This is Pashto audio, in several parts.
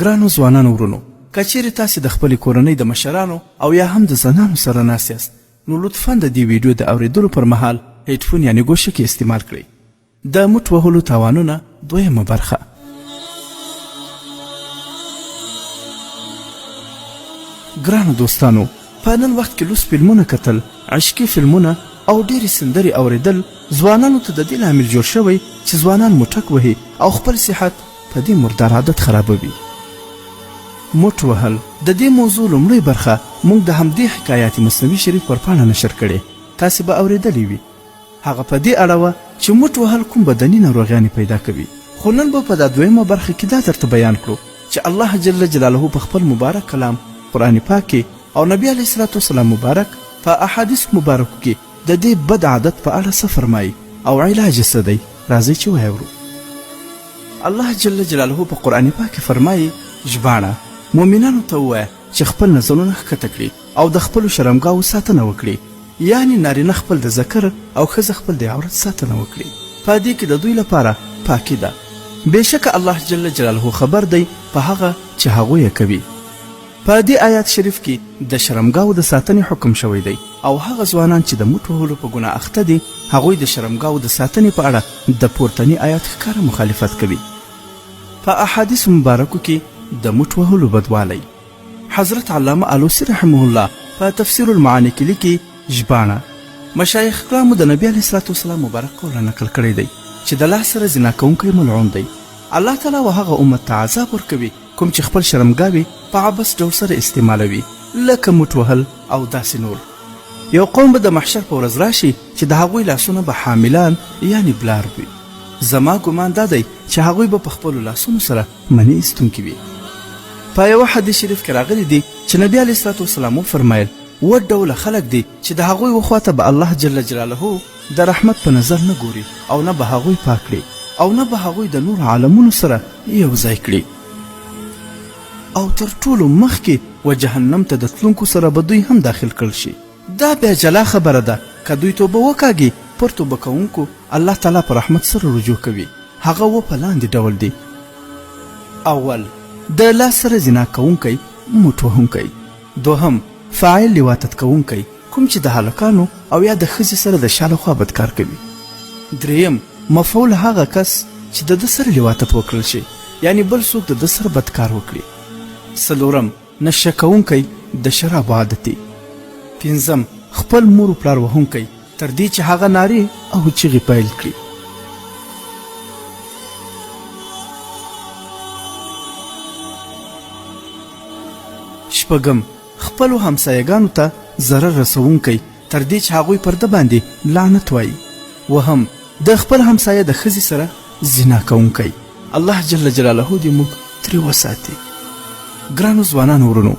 ګرانو ځوانانو ورونو، که چیرې تاسې د خپلې کورنۍ د مشرانو او یا هم د زنانو سره ناست یاست، نو لطفا د دې ویډیو د اوریدلو پر مهال هیډفون یعنې ګوشکې استعمال کړئ. د مټ وهلو تاوانونه دویمه برخه. ګرانو دوستانو، په نن وخت کې لوس فلمونه کتل، عشقي فلمونه او ډېرې سندرې اوریدل ځوانانو ته د دې لامل جوړ شوی چې ځوانان موټک وهي او خپل صحت په دې مردار عادت خرابوي. موټ وهل د دې موضوع لومړۍ برخه موږ د همدې حکایات مصنوي شریف پر پاڼه نشر کړې. تاسې به اورېدلې وي. هغه په دې اړه وه چې موټ وهل کوم بدني ناروغیانې پیدا کوي. خو نن به په دا دویمه برخه کې دا درته بیان کړو چې الله جل جلاله په خپل مبارک کلام قرآن پاک کې او نبی علیه الصلاة والسلام مبارک په احادیث مبارکو کې د دې بد عادت په اړه څه فرمایي او علاج یې څه دی. راځئ چې واورو. الله جل جلاله په قرآن پاک کې فرمایي: ژباړه مؤمنانو ته ووایه چې خپل نظرونه ښکته کړي او د خپلو شرمګاو ساتنه وکړي، یعنې نارینه خپل د ذکر او ښځه خپل د عورت ساتنه وکړي. په دې کې د دوی لپاره پاکي ده. بېشکه الله جل جلاله خبر دی په هغه چې هغوی یې کوي. په دې آیات شریف کې د شرمګاو د ساتنې حکم شوی دی او هغه ځوانان چې د موټ وهلو په ګناه اخته دي هغوی د شرمګاو د ساتنې په اړه د پورتني آیات ښکاره مخالفت کوي. په احادیث مبارکو کې د موټ وهلو بدوالی حضرت علامه آلوسی رحمه الله په تفسیر المعانی کې لیکي: ژباړه مشایخ کرامو د نبي علیه الصلاة والسلام مبارک قول نقل کړی دی چې د لاس سره زنا کوونکی ملعون دی. الله تعالی و هغه امت ته عذاب ورکوي کوم چې خپل شرمګاوې په عبث ډول سره استعمالوي، لکه موټ وهل او داسې نور. یو قوم به د محشر په ورځ راشي چې د هغوی لاسونه به حاملان یعنې بلار وي. زما ګمان دا دی چې هغوی به په خپلو لاسونو سره منی ایستونکي وي. په یوه حدیث شریف کې راغلی دی چې نبی علیه الصلاة والسلام وفرمایل: اووه ډوله خلک دي چې د هغوی وخواته به الله جل جلاله د رحمت په نظر نه ګوري او نه به هغوی پاک کړي او نه به هغوی د نور عالمونو سره یو ځای کړي، او تر ټولو مخکې و جهنم ته د تلونکو سره به دوی هم داخل کړل شي. دا بیا جلا خبره ده که دوی توبه وکاږي، پر توبه کوونکو الله تعالی په رحمت سره رجوع کوي. هغه و په لاندې ډول دی: اول د لاس سره زنا کوونکی موټ وهونکی، دوهم فاعل لواطت کوونکی کوم چې د هلکانو او یا د ښځې سره د شا لخوا بدکار کوي، دریم مفعول هغه کس چې د ده سره لواطت وکړل شي یعنی بل څوک د ده سره بدکار وکړي، څلورم نشه کوونکی د شرابو عادتي، پنځم خپل مور و پلار وهونکی تر دې چې هغه نارې او چیغې پیل کړي. شپږم خپلو همسایګانو ته ضرر رسوونکی تر دې چې هغوی پر ده باندې لعنت وایي. وهم د خپل همسایه د ښځې سره زنا کوونکی. الله جل جلاله دې موږ ترې وساتي. ګرانو ځوانانو ورونو،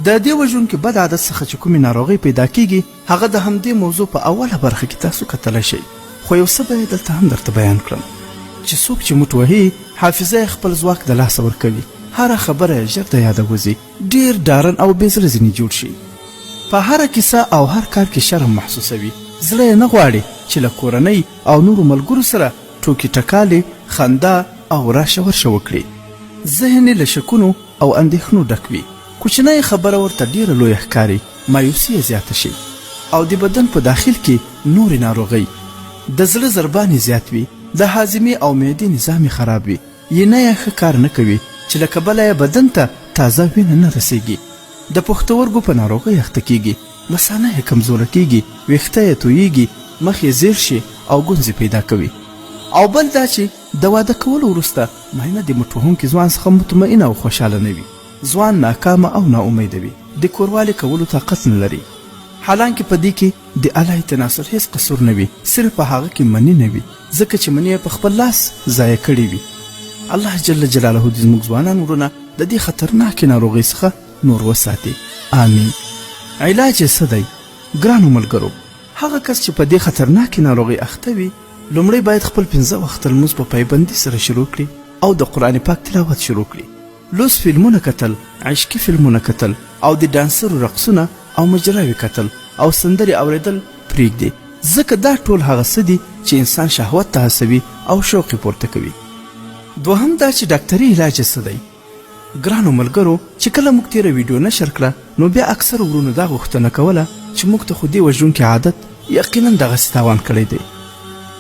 د دې وژونکي بد عادت څخه چې کومې ناروغۍ پیدا کیږي هغه د همدې موضوع په اوله برخه کې تاسو کتلی شئ، خو یو څه به یې دلته هم درته بیان کړم چې څوک چې موټ وهي حافظه یې خپل ځواک د لاسه ورکوي، هره خبره یې ژر د یاده وځي، ډېر ډارن او بې زړه ځینې جوړ شي، په هره کیسه او هر کار کې شرم محسوسوي، زړه یې نه غواړي چې له کورنۍ او نورو ملګرو سره ټوکې ټکالې، خندا او راشه ورشه وکړي، ذهن یې له شکونو او اندېښنو ډک وي، کوچنۍ خبره ورته ډېره لویه ښکاري، مایوسي یې زیاته شي او د بدن په داخل کې نورې ناروغۍ، د زړه ضربان یې زیات وي، د هاضمې او معدې نظام یې خراب وي، ینه یې ښه کار نه کوي چې له کبله یې بدن ته تازه وینه نه رسیږي، د پښتورګو په ناروغۍ اخته کیږي، مثانه یې کمزوره کیږي، ویښته یې تویږي، مخ یې زیر شي او ګونځې پیدا کوي. او بل دا چې د واده کولو وروسته مینه د موټ وهونکي ځوان څخه مطمئنه او خوشحاله نه وي، ځوان ناکامه او ناامیده وي، د کوروالي کولو طاقت نه لري، حالانکه په دې کې د الله تناصر هیڅ قصور نه وي، صرف په هغه کې مني نه وي، ځکه چې مني یې په خپل لاس ضایع کړي وي. الله جل جلاله دې زموږ ځوانان ورونه د دې خطرناکې ناروغۍ څخه نور وساتي. آمین. علاج یې څه دی؟ ګرانو ملګرو، هغه کس چې په دې خطرناکې ناروغۍ اخته وي لومړی باید خپل 15 وخته لمونځ په پایبندي سره شروع کړي او د قرآن پاک تلاوت شروع کړي. لوس فلمونه کتل، عشقي فلمونه کتل او د ډانسرو رقصونه او مجراوې کتل او سندرې اورېدل پرېږدي، ځکه دا ټول هغه څه دي چې انسان شهوت ته هڅوي او شوق یې پورته کوي. دوهم دا چې ډاکټري علاج یې څه دی؟ ګرانو ملګرو چې کله موږ تیره ویډیو نشر کړه نو بیا اکثر ورونو دا غوښتنه کوله چې موږ ته خو دې وژونکي عادت یقینا دغسې تاوان کړی دی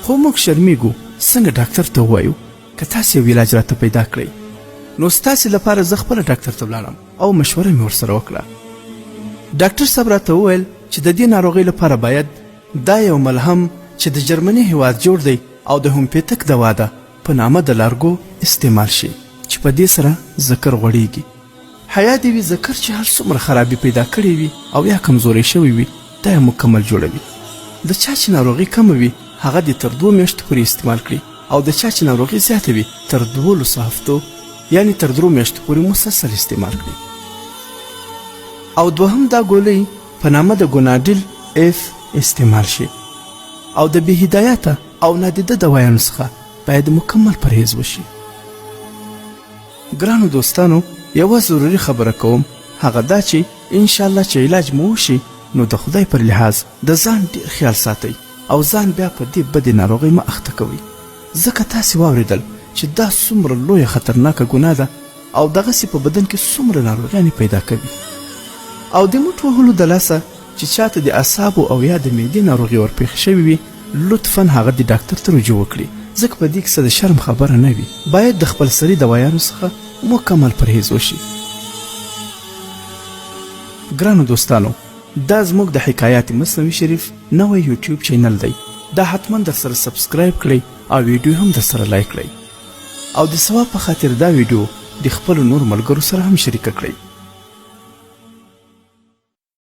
خو موږ شرمیږو څنګه ډاکټر ته ووایو که تاسې یو علاج راته پیدا کړئ نو ستاسې لپاره زه خپله ډاکټر ته ولاړم او مشوره مې ورسره وکړه ډاکټر صاحب راته وویل چې د دې ناروغۍ لپاره باید دا یو ملهم چې د جرمني هیواد جوړ دی او د هومپیتک دوا ده په نامه د لارګو استعمال شي چې په دې سره ذکر غوړیږي حیا دې وي ذکر چې هر څومره خرابي پیدا کړې وي او یا کمزوری شوی وي دا یې مکمل جوړوي د چا چې ناروغي کمه وي هغه دې تر 2 میاشتو پورې استعمال کړي او د چا چې ناروغي زیاته وي تر 12 هفتو یعنی تر 3 میاشتو پورې مسلسل استعمال کړي او دوهم دا ګولۍ په نامه د ګوناډیل اف استعمال شي او د بې هدایته او نادیده دوایانو څخه باید مکمل پرهیز وشي ګرانو دوستانو یوه ضروري خبره کوم هغه دا چې انشاءالله چې علاج مو وشي نو د خدای پر لحاظ د ځان ډېر خیال ساتئ او ځان بیا په دې بدې ناروغۍ مه اخته کوئ ځکه تاسې واورېدل چې دا څومره لویه خطرناکه ګناه ده او دغسې په بدن کې څومره ناروغیانې پیدا کوي او د موټ وهلو د لاسه چې چاته د اعصابو او یا د معدې ناروغي ورپېښه شوې وي لطفا هغه د ډاکټر ته رجوع وکړي ځکه په دې کې څه د شرم خبره نه وي باید د خپل سري دوایانو څخه مکمل پرهیز وشي ګرانو دوستانو دا زموږ د حکایات مصنوي شریف نوی یوټیوب چینل دی دا حتما در سره سبسکرایب کړئ او ویډیو هم در سره لایک کړئ او د ثواب په خاطر دا ویډیو د خپلو نور ملګرو سره هم شریکه کړئ